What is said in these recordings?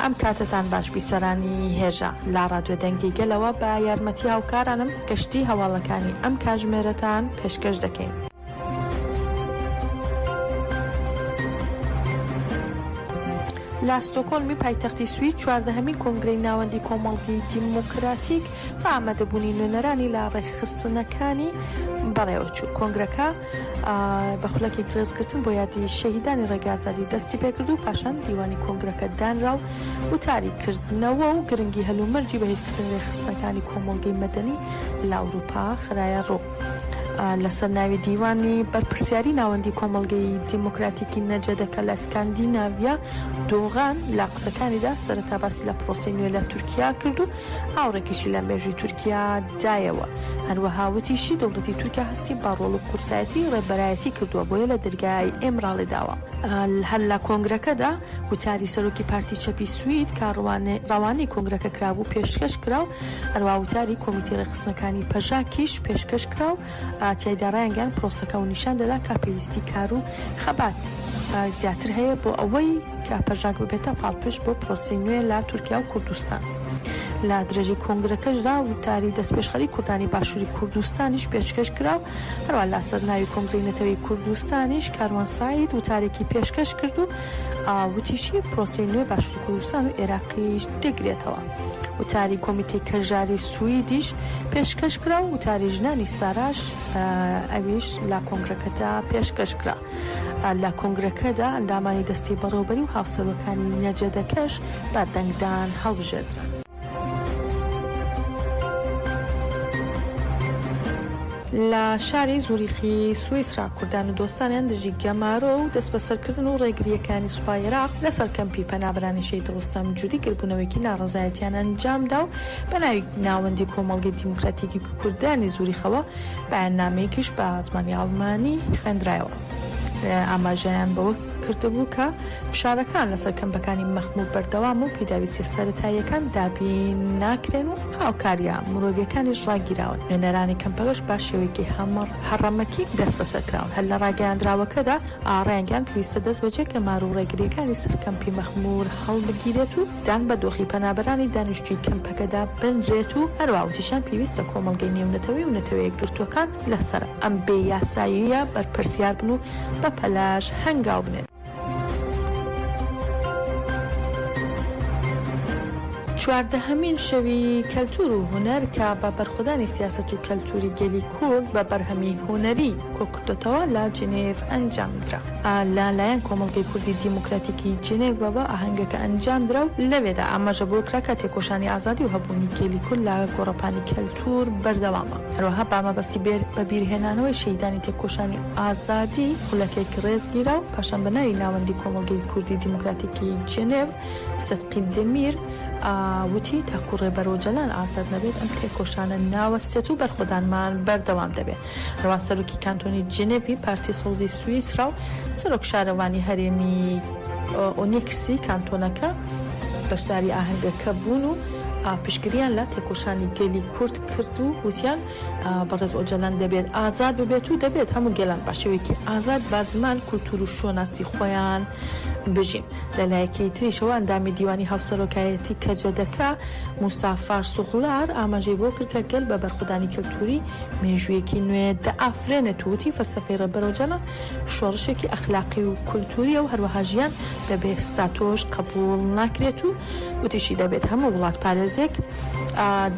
ئەم کاتتان باش بیسەرانی هێژە لا ڕادیۆ دەنگی گەلەوە بە یارمەتی هاوکارانم گەشتی هەواڵەکانی ئەم کاتژمێرەتان پێشکەش دەکەین. لە ستۆکۆلمی پایتەختی سوید 14هەمین کۆنگرەی ناوەندی کۆمەڵگەی دیموکراتیک بە ئامادەبوونی نوێنەرانی لا ڕێکخستنەکانی بەڕێوەچوو. کۆنگرەکە بە خولەکێک ڕێزگرتن بۆ یادی شەهیدانی ڕێگازاری دەستی پێکرد و پاشان دیوانی کۆنگرەکە دانرا و وتاری کردنەوە و گرنگی هەلومەرجی بەهێزکردن ڕێکخستنەکانی کۆمەڵگەی مەدەنی لە ئەوروپا خرایە ڕوو. لەسەر ناوی دیوانی بەرپرسیاری ناوەندی کۆمەڵگەی دیموکراتیکی نەجەدەکە لە ئەسکاندیناڤیا دۆغان لە قسەکانیدا سەرەتا باسی لە پرۆسەی نوێ لە تورکیا کرد و هاوڕێکیشی لە مێژووی تورکیا دایەوە. هەروەها وتیشی دەوڵەتی تورکیا هەستی بە ڕۆڵ و قورسایەتی ڕێبەرایەتی کردووە بۆیە لە دەرگای ئێمراڵی داوە. هەر لە کۆنگرەکەدا وتاری سەرۆکی پارتی چەپی سوید کە ڕەوانەی کۆنگرەکە کرابوو پێشکەش کرا و هەروە وتاری کۆمیتەی ڕێکخستنەکانی پەژاکیش پێشکەش کرا و تیایدا ڕایانگەیان پرۆسەکە و نیشان دەدا کە پێویستی کار و خەبات زیاتر هەیە بۆ ئەوەی کە پەژاک ببێتە پاڵپشت بۆ پرۆسی نوێ لە تورکیا و کوردستان. لە درێژی کۆنگرەکەشدا وتاری دەستپێشخەری کوردانی باشووری کوردستانیش پێشکەش کرا و هەروە لە سەرناوی کۆنگرەی نەتەوەی کوردستانیش کاروان ساید وتارێکی پێشکەش کرد و وتیشی پرۆسی نوێ باشووری کوردستان و عێراقیش دەگرێتەوە. وتاری کۆمیتەی کەژاری سویدیش پێشکەش کرا و وتاری ژنانی ساراش ئەویش لە کۆنگرەکەدا پێشکەش کرا. لە کۆنگرەکەدا ئەندامانی دەستی بەڕێوەبەری و هاوسەرۆکانی نەجەدەکەش بە دەنگدان هەڵبژێردرا. لە شاری زوریخی سوئیسرا کوردان و دۆستانیان دژی گەمارۆ و دەست بەسەرکردن و ڕێگریەکانی سوپای عێراق لەسەر کەمپی پەنابەرانی شەهید ڕۆستەم جوودی گربوونەوەیەکی ناڕەزایەتیان ئەنجامدا و بە ناوی ناوەندی کۆمەڵگەی دیموکراتیکی کوردانی زوریخەوە بەیاننامەیەکیش بە زمانی ئاڵمانی خوێندرایەوە. ئاماژەیان بەوە کردبوو کە فشارەکان لەسەر کەمپەکانی مەخموو بەردەوام و پێداویستی سەرەتاییەکان دابین ناکرێن و هاوکاریە مرۆڤیەکانیش ڕاگیراون. نوێنەرانی کەمپەکەش با شێوەیەکی هەڕەمەکی دەست بەسەرکراون. هەر لە ڕاگەیاندراوەکەدا ئاڕایانگیان پێویستە دەست بەجێ گەمار و ڕێگریەکانی سەر کەمپی مەخموور هەڵبگیرێت و دان بە دۆخی پەنابەرانی دانیشتووی کەمپەکەدا بنرێت و هەروە وتیشان پێویستە کۆمەڵگەی نێونەتەوەی و نەتەوەیە گرتوەکان لەسەر ئەم بێیاساییە بەرپرسیار بن و بە پەلاش هەنگاو بنێن. 14هەمین شەوی کەلتور و هونەر کە بە بەرخۆدانی سیاسەت و کەلتوری گەلی کورد بە بەرهەمی هونەری کۆکردێتەوە لە جنێڤ ئەنجامدرا. لەلایەن کۆمەڵگەی کوردی دیموکراتیکی جنێڤەوە ئاهەنگەکە ئەنجامدرا و لەوێدا ئاماژە بۆ کرا کە تێکۆشانی ئازادی و هەبوونی گەلی کورد لە گۆڕەپانی کەلتور بەردەوامە. هەروەها بامەبەستی بە بیرهێنانەوەی شەهیدانی تێکۆشانی ئازادی خولەکێک ڕێزگیرا و پاشان بەناوی ناوەندی کۆمەڵگەی کوردی دیموکراتیکی جنێڤ سەدقی دەمیر وتی تاکو ڕێبەرۆ جەلال ئازاد نەبێت ئەم تێکۆشانە ناوەستێت و بەرخۆدانمان بەردەوام دەبێت. هەروە سەرۆکی کانتۆنی جنێڤی پارتی سەوزی سوئیسرا و سەرۆک شارەوانی هەرێمی ئۆنیکسی کانتۆنەکە بەشداری ئاهەنگەکە بوون و پشتگیریان لە تێکۆشانی گەلی کورد کرد و وتیان بەڕێز ئۆجەلان دەبێت ئازاد ببێت و دەبێت هەموو گەلان بە شێوەیەکی ئازاد با زمان کولتور و شۆناسی خۆیان بژین. لەلایەکی تریشەوە ئەندامی دیوانی هاوسەرۆکایەتی کەجەدەکە موسا فارسوغلار ئاماژەی بۆ کرد کە گەل بە بەرخۆدانی کەلتوری مێژوویەکی نوێ دەئافرێنێت و وتی فەلسەفەی ڕێبەر ئۆجەلان شۆڕشێکی ئەخلاقی و کولتوریە و هەروەها ژیان بەبێ ستاتۆش قبول ناکرێت و وتیشی دەبێت هەموو وڵات پارێزێک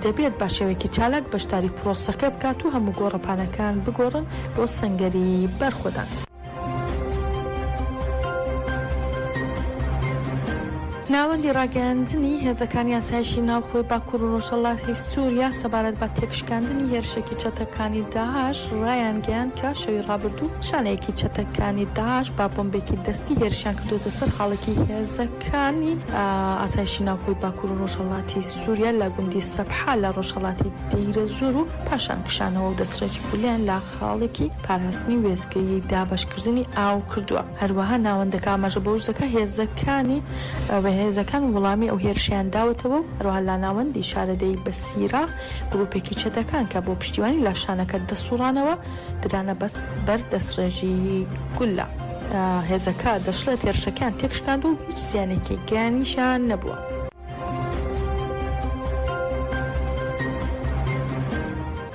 دەبێت بە شێوەیەکی چالاک بەشداری پرۆسەکە بکات و هەموو گۆڕەپانەکان بگۆڕن بۆ سەنگەری بەرخۆدان. ناوەندی ڕاگەیاندنی هێزەکانی ئاسایشی ناوخۆی باکوور و ڕۆژهەڵاتی سووریا سەبارەت بە تێکشکاندنی هێرشێکی چەتەکانی داعش ڕایانگەیاند کە شەوی ڕابردوو شانەیەکی چەتەکانی داعش با بۆمبێکی دەستی هێرشیان کردوتە سەر خاڵێکی هێزەکانی ئاسایشی ناوخۆی باکوور و ڕۆژهەڵاتی سووریا لە گوندی سەبحا لە ڕۆژهەڵاتی دەیرە زور و پاشان کشانەوە و دەستڕێکی پولیان لە خاڵێکی پاراستنی وێزگەی دابەشکردنی ئاو کردووە. هەروەها ناوەندەکە ئاماژە بە وژدەکە هێزەکانی هێزەکان وەڵامی ئەو هێرشیان داوەتەوە و هەروەها لە ناوەندی شارەدەی بەسیرا گروپێکی چەتەکان کە بۆ پشتیوانی لە شانەکە دەسوڕانەوە درانە بەست بەر دەستڕێژی گولە. هێزەکە دەشڵێت هێرشەکان تێکشکاند و هیچ زیانێکی گیانیشان نەبووە.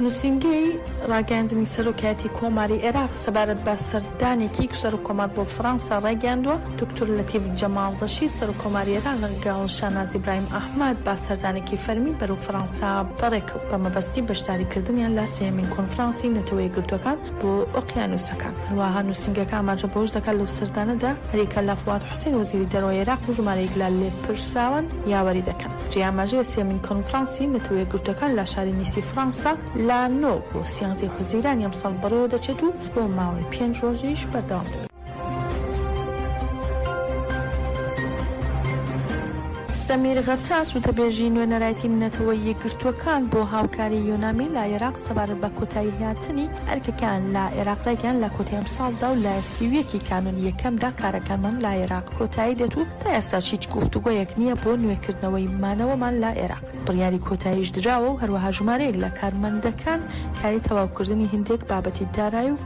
نووسینگەی ڕاگەاندنی سەرۆکایەتی کۆماری عێراق سەبارەت بە سەردانێکی سەرۆکۆمار بۆ فەڕەنسا ڕایگەاندووە. دکتۆر لەتیف جەماڵ ڕەشید سەرۆکۆماری عێراق لەگەڵ شاناز ئیبراهیم ئەحمەد با سەردانێکی فەرمی بەرەو فەڕەنسا بەڕێکەوت بە مەبەستی بەشداریکردنیان لە سێمین کۆنفرانسی نەتەوە یەکگرتووەکان بۆ ئۆقیانوسەکان. هەروەها نووسینگەکە ئاماژە بەوەش دەکات لەو سەردانەدا هەریکە لا فواد حوسێن وەزیری دەرەوەی عێراق و ژمارەیەک لە لێپرساون یاوەری دەکەن. جێ ئاماژەیە سێمین کۆنفرانسی نەتەوە یەکگرتووەکان لە شاری نیسی فەڕەنسا لە نۆ بۆ سیانزی حوزیران ئەمساڵ بەڕێوە دەچێت و بۆ ماوەی 5 ڕۆژیش بەردەوام دەبێت. سەمیر غەتاس وتەبێژی نوێنەرایەتی نەتەوەی یەکگرتووەکان بۆ هاوکاری یۆنامی لە عێراق سەبارەت بە کۆتایی هاتنی ئەرکەکان لە عێراق ڕێگەیان لە کۆتایی ئەمساڵدا و لە 31 کانونی یەکەمدا کارەکانمان لە عێراق کۆتایی دێت و تا ئێستا هیچ گفتوگۆیەک نییە بۆ نوێکردنەوەی مانەوەمان لە عێراق. بڕیاری کۆتاییش درراوە و هەروەها ژمارەیەک لە کارمەندەکان کاری تەواوکردنی هەندێک بابەتی دارایی و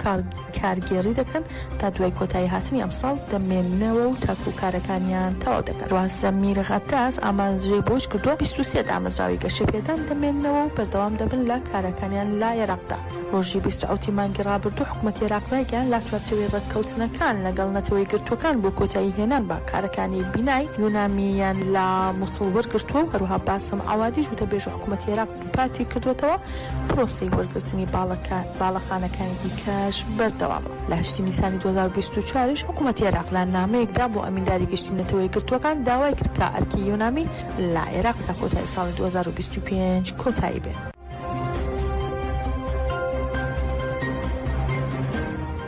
کارگێڕی دەکەن تا دوای کۆتایی هاتنی ئەمساڵ دەمێننەوە و تاکوکارەکانیان تەواو دەکەن. سەمیر غەتاس ئاماژەی بۆش کردووە 23 ئاماژراوی گەشەپێدان دەمێننەوە و بەردەوام دەبن لە کارەکانیان لە عێراقدا. ڕۆژی 27 مانگی ڕابردوو حکوومەتی عێراق ڕایگەیاند لە چوارچێوەی ڕەتکەوتنەکان لەگەڵ نەتەوە یەکگرتووەکان بۆ کۆتایی هێنان بە کارەکانی بینای یۆنامییان لە مووسڵ وەرگرتووە و هەروەها باسم ئاوادیش وتەبێژی حکوومەتی عێراق دووپاتی کردوێتەوە. پرۆسەی وەرگرتنی باڵەخانەکانی دیکەش بەردەوامە. لە 8 نیسانی 2024 حکوومەتی عێراق لە نامەیەکدا بۆ ئەمینداری گشتی نەتەوە یەکگرتووەکان داوای کرد کە ئەرکی یۆنامی لە عێراق تا کۆتایی ساڵی 2025 کۆتایی بێت.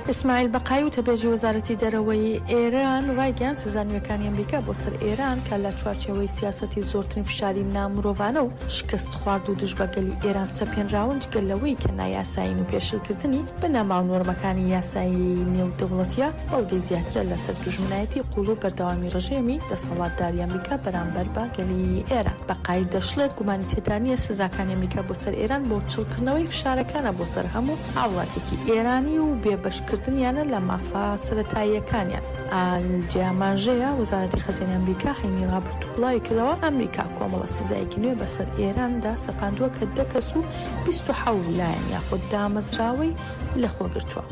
ئیسماعیل بەقایی وتەبێژی وەزارەتی دەرەوەی ئێران ڕایگەیاند سزانیەکانی ئەمریکا بۆ سەر ئێران کە لە چوارچێوەی سیاسەتی زۆرترین فشاری نامرۆڤانە و شکست خوارد و دژبەگەلی ئێران سەپێنراون جگەلەوەی کە نایاسایین و پێشلکردنی بەناما و نۆرمەکانی یاسایی نێودەوڵەتیە بەڵگەی زیاترە لەسەر دوژمنایەتی قوڵ و بەردەوامی ڕژێمی دەسەڵاتداری ئەمریکا بەرامبەر بە گەلی ئێران. بەقایی دەشڵێت گومانی تێدا نیە سزاکانی ئەمریکا بۆ سەر ئێران بۆ چڵکردنەوەی فشارەکانە بۆ سەر هەموو هاوڵاتێکی ئێرانی و بێبەشکردنیانە لە مافا سەرەتاییەکانیان. ئالجیاماژەیە وەزارەتی خەزانەی ئەمریکا هەینی ڕابردوو بڵاوی کردەوە ئەمریکا کۆمەڵە سزایەکی نوێ بەسەر ئێراندا سەپاندووە کە 10 کەس و 27 لایەن یاخود دامەزراوەی لەخۆگرتووە.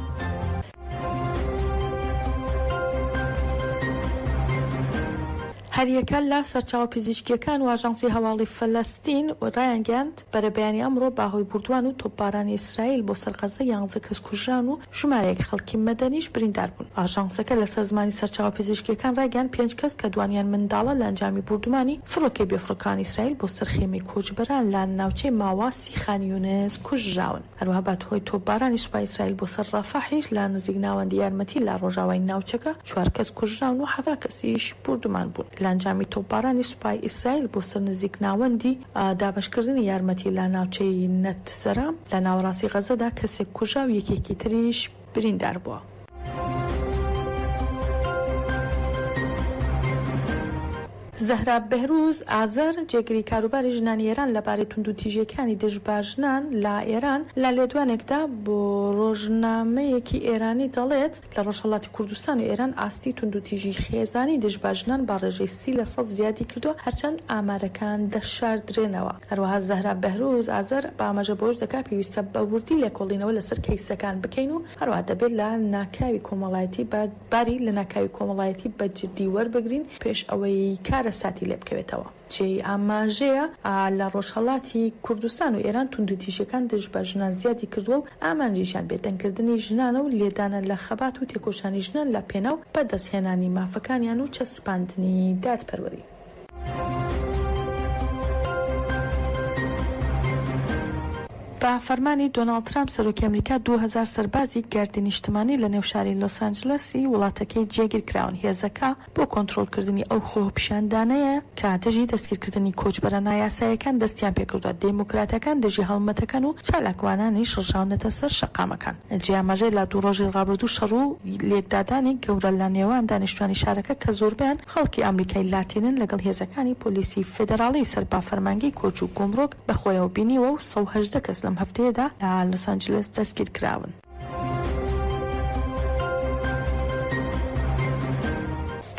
هەریەکە لە سەرچاوە پزیشکیەکان و ئاژانسی هەواڵی فەلەستین ڕایانگەاند بەرەبەیانی ئەمڕۆ باهۆی بردووان و تۆپبارانی ئیسرائیل بۆ سەرغەزە 11 کەس کوژران و ژمارەیەک خەڵکی مەدەنیش بریندار بوون. ئاژانسەکە لەسەر زمانی سەرچاوە پزیشکیەکان ڕایگەاند 5 کەس کە دوانیان منداڵە لە ئەنجامی بردومانی فڕۆکەی بێفڕۆکانی ئیسرائیل بۆ سەرخێمەی کۆچبەران لە ناوچەی ماواسی خان یونس کوژراون. هەروەها بەهۆی تۆپبارانی سوپای ئیسرائیل بۆ سەر ڕەفاحیش لە نزیک ناوەندی یارمەتی لە ڕۆژاوای ناوچەکە 4 کەس کوژراون و 7 کەسیش بردومان بوون. لە ئەنجامی تۆپبارانی سوپای ئیسرائیل بۆ سەر نزیک ناوەندی دابشکردنی یارمەتی لە ناوچەی نەتزەرام لە ناوەڕاستی غەزەدا کەسێک کوژا و یەکێکی تریش بریندار بووە. زەهرا بەهروز ئازەر جێگری کاروباری ژنانی ئێران لەبارەی توندوتیژیەکانی دژباژنان لە ئێران لە لێدوانێکدا بۆ ڕۆژنامەیەکی ئێرانی دەڵێت لە ڕۆژهەڵاتی کوردستان و ئێران ئاستی توندوتیژی خێزانی دژباژنان بە ڕێژەی 30% زیادی کردووە هەرچەند ئامارەکان دەشاردرێنەوە. هەروەها زەهرا بەهروز ئازەر بە ئاماژە بۆش دەکات پێویستە بە وردی لێکۆڵینەوە لەسەر کەیسەکان بکەین و هەروەها دەبێت لە ناکاوی کۆمەڵایەتی باری لە ناکاوی کۆمەڵایەتی بە جددی وەربگرین پێش ئەوەی کارە ساتی لێ بکەوێتەوە. چی ئاماژەیە لە ڕۆژهەڵاتی کوردستان و ئێران توندوتیژیەکان دژباژنان زیادی کردووە و ئامانجیشان بێدەنگکردنی ژنانە و لێدانە لە خەبات و تێکۆشانی ژنان لە پێناو بەدەستهێنانی مافەکانیان و چەسپاندنی دادپەروەری. بە فەرمانی دۆناڵد ترامپ سەرۆکی ئەمریکا 2000 سەربازی گاردی نیشتمانی لە نێوشاری لۆس ئانجلسی وڵاتەکەی جێگیرکراون. هێزەکە بۆ کۆنتڕۆلکردنی ئەو خۆپیشاندانەیە کە دژی دەستگیرکردنی کۆچبەرە نایاساییەکان دەستیان پێکردووە. دێموکراتەکان دژی هەڵمەتەکان و چالاکوانانی شڕژاونەتە سەر شەقامەکان. جیامەژەی لە 2 ڕۆژی ڕابردوو شەڕ و لێکدادانی گەورە لە نێوان دانیشتوانی شارەکە کە زۆربیان خەڵکی ئەمریکای لاتینن لەگەڵ هێزەکانی پۆلیسی فێدراڵی سەربافەرمانگەی کۆچ و گۆمرۆک بەخۆیەوە بینیوە و 118 کەس لەم هەفتەیەدا لە لۆس ئانجلس دەستگیر کراون.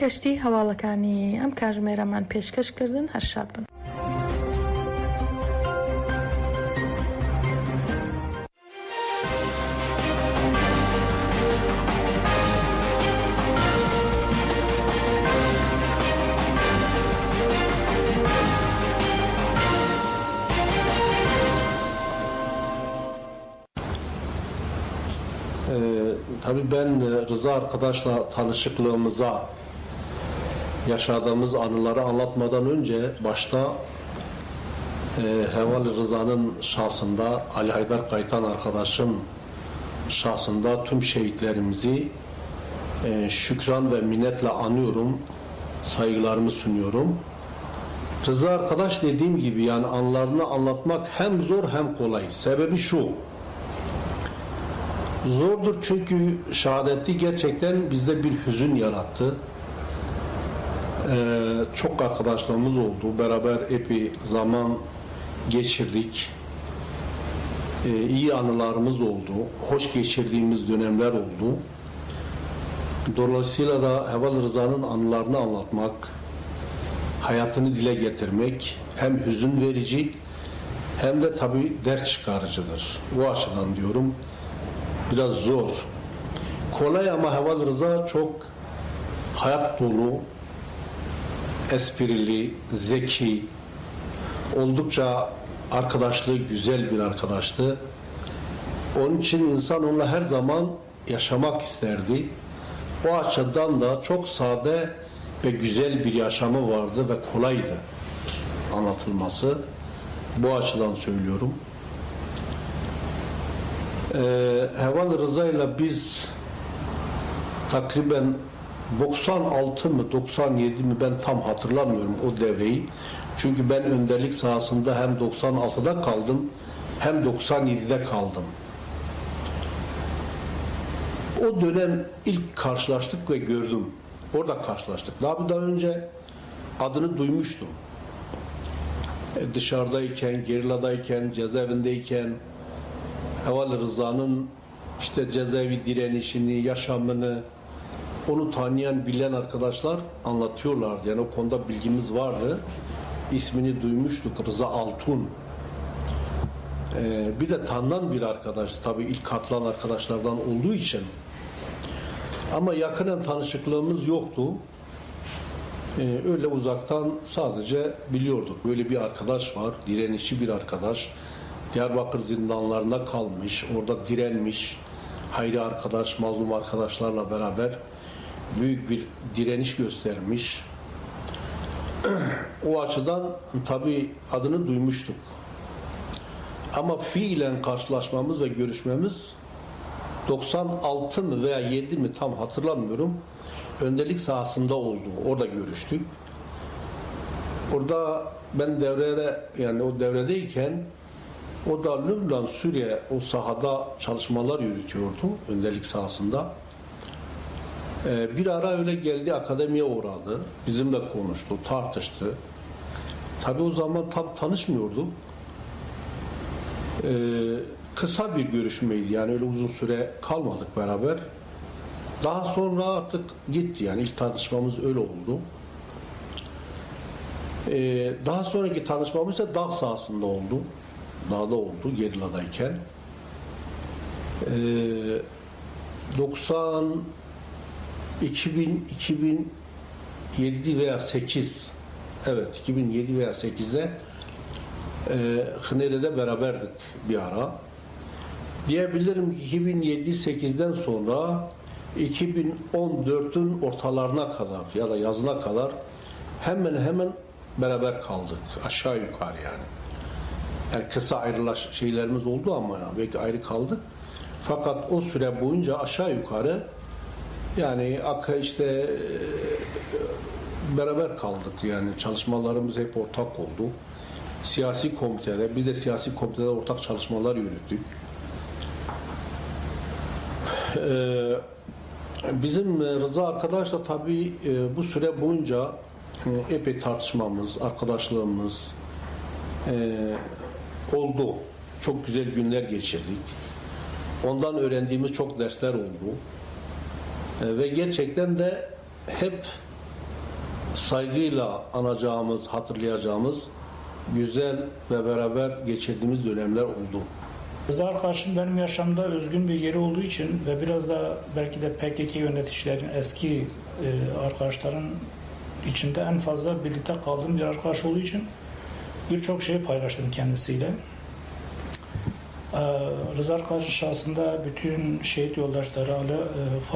کەشتی هەواڵەکانی ئەم کاتژمێرەمان پێشکەشکردن هەر شاد بن. Tabii ben Rıza arkadaşla tanışıklığımıza, yaşadığımız anıları anlatmadan önce başta Heval Rıza'nın şahsında, Ali Haydar Kaytan arkadaşım şahsında tüm şehitlerimizi şükran ve minnetle anıyorum, saygılarımı sunuyorum. Rıza arkadaş dediğim gibi yani anılarını anlatmak hem zor hem kolay. Sebebi şu: zordur çünkü şehadeti gerçekten bizde bir hüzün yarattı. Çok arkadaşlarımız oldu. Beraber epey zaman geçirdik. İyi anılarımız oldu. Hoş geçirdiğimiz dönemler oldu. Dolayısıyla da Heval Rıza'nın anılarını anlatmak, hayatını dile getirmek hem hüzün verici hem de tabii ders çıkarıcıdır. Bu açıdan diyorum biraz zor. Kolay ama Heval Rıza çok hayat dolu, esprili, zeki, oldukça arkadaşlığı güzel bir arkadaştı. Onun için insan onunla her zaman yaşamak isterdi. O açıdan da çok sade ve güzel bir yaşamı vardı ve kolaydı anlatılması. Bu açıdan söylüyorum. Heval Rıza ile biz takriben 96 mı 97 mi ben tam hatırlamıyorum o devreyi. Çünkü ben önderlik sahasında hem 96'da kaldım hem 97'de kaldım. O dönem ilk karşılaştık ve gördüm. Orada karşılaştık. Daha önce adını duymuştum. Dışarıdayken, geriladayken, cezaevindeyken Heval Rıza'nın işte cezaevi direnişini, yaşamını, onu tanıyan, bilen arkadaşlar anlatıyorlardı. Yani o konuda bilgimiz vardı. İsmini duymuştuk, Rıza Altun. Bir de tanınan bir arkadaş, tabii ilk katılan arkadaşlardan olduğu için. Ama yakinen tanışıklığımız yoktu. Öyle uzaktan sadece biliyorduk. Böyle bir arkadaş var, direnişçi bir arkadaş. Diyarbakır zindanlarında kalmış, orada direnmiş. Hayri arkadaş, mazlum arkadaşlarla beraber büyük bir direniş göstermiş. O açıdan tabii adını duymuştuk. Ama fiilen karşılaşmamız ve görüşmemiz 96 mı veya 7 mi tam hatırlamıyorum. Önderlik sahasında oldu. Orada görüştük. Orada ben devrede, yani o devredeyken o da Lübnan, Suriye o sahada çalışmalar yürütüyordu önderlik sahasında. Bir ara öyle geldi, akademiye uğradı. Bizimle konuştu, tartıştı. Tabii o zaman tam tanışmıyorduk. Kısa bir görüşmeydi, yani öyle uzun süre kalmadık beraber. Daha sonra artık gitti, yani ilk tanışmamız öyle oldu. Daha sonraki tanışmamız ise dağ sahasında oldu. Dağda oldu, geriladayken. 2007 veya 8, evet 2007 veya 8'de Hınere'de beraberdik bir ara. Diyebilirim ki 2007-8'den sonra 2014'ün ortalarına kadar ya da yazına kadar hemen beraber kaldık. Aşağı yukarı yani. Yani kısa ayrılaş şeylerimiz oldu ama belki ayrı kaldık. Fakat o süre boyunca aşağı yukarı yani işte beraber kaldık. Yani çalışmalarımız hep ortak oldu. Siyasi komitede, biz de siyasi komitede ortak çalışmalar yürüttük. Bizim Rıza arkadaşla tabii bu süre boyunca epey tartışmamız, arkadaşlığımız oldu. Çok güzel günler geçirdik. Ondan öğrendiğimiz çok dersler oldu. Ve gerçekten de hep saygıyla anacağımız, hatırlayacağımız güzel ve beraber geçirdiğimiz dönemler oldu. Rıza Arkaş'ın benim yaşamda özgün bir yeri olduğu için ve biraz da belki de PKK yöneticilerin, eski arkadaşların içinde en fazla birlikte kaldığım bir arkadaş olduğu için birçok şey paylaştım kendisiyle. Rıza Arkaş'ın şahsında bütün şehit yoldaşları